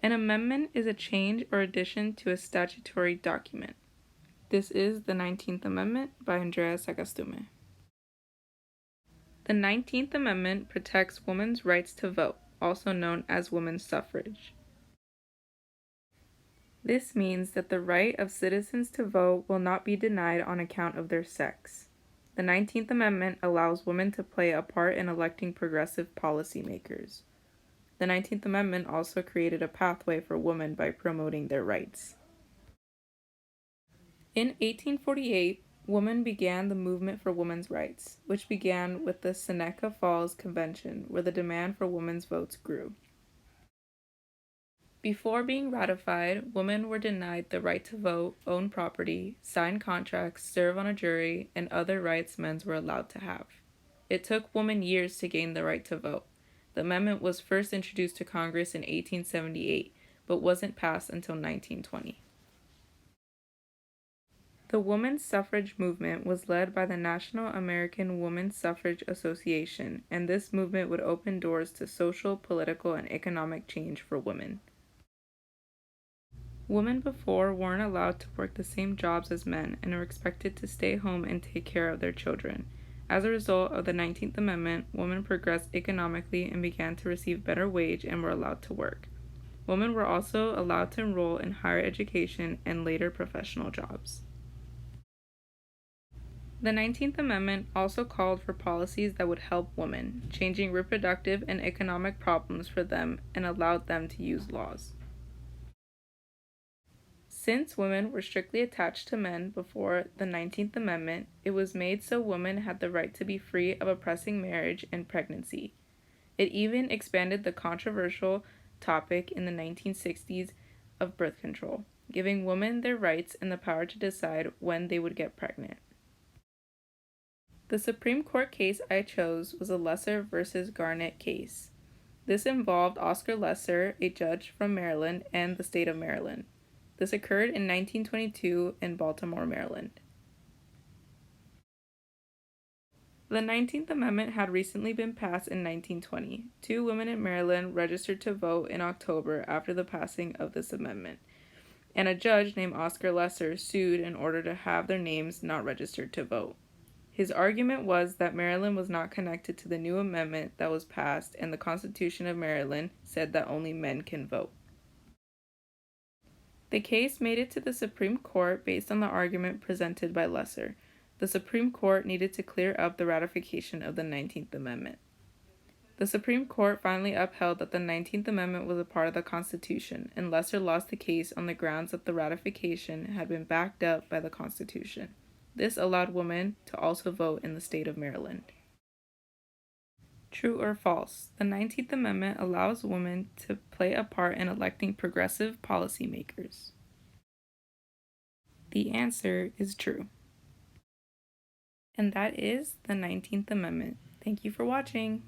An amendment is a change or addition to a statutory document. This is the 19th Amendment by Andrea Sagastume. The 19th Amendment protects women's rights to vote, also known as women's suffrage. This means that the right of citizens to vote will not be denied on account of their sex. The 19th Amendment allows women to play a part in electing progressive policymakers. The 19th Amendment also created a pathway for women by promoting their rights. In 1848, women began the movement for women's rights, which began with the Seneca Falls Convention, where the demand for women's votes grew. Before being ratified, women were denied the right to vote, own property, sign contracts, serve on a jury, and other rights men were allowed to have. It took women years to gain the right to vote. The amendment was first introduced to Congress in 1878, but wasn't passed until 1920. The women's suffrage movement was led by the National American Women's Suffrage Association, and this movement would open doors to social, political, and economic change for women. Women before weren't allowed to work the same jobs as men and were expected to stay home and take care of their children. As a result of the 19th Amendment, women progressed economically and began to receive better wage and were allowed to work. Women were also allowed to enroll in higher education and later professional jobs. The 19th Amendment also called for policies that would help women, changing reproductive and economic problems for them, and allowed them to use laws. Since women were strictly attached to men before the 19th Amendment, it was made so women had the right to be free of oppressing marriage and pregnancy. It even expanded the controversial topic in the 1960s of birth control, giving women their rights and the power to decide when they would get pregnant. The Supreme Court case I chose was a Lesser versus Garnett case. This involved Oscar Lesser, a judge from Maryland, and the state of Maryland. This occurred in 1922 in Baltimore, Maryland. The 19th Amendment had recently been passed in 1920. 2 women in Maryland registered to vote in October after the passing of this amendment, and a judge named Oscar Lesser sued in order to have their names not registered to vote. His argument was that Maryland was not connected to the new amendment that was passed, and the Constitution of Maryland said that only men can vote. The case made it to the Supreme Court based on the argument presented by Lesser. The Supreme Court needed to clear up the ratification of the 19th Amendment. The Supreme Court finally upheld that the 19th Amendment was a part of the Constitution, and Lesser lost the case on the grounds that the ratification had been backed up by the Constitution. This allowed women to also vote in the state of Maryland. True or false? The 19th Amendment allows women to play a part in electing progressive policymakers. The answer is true. And that is the 19th Amendment. Thank you for watching.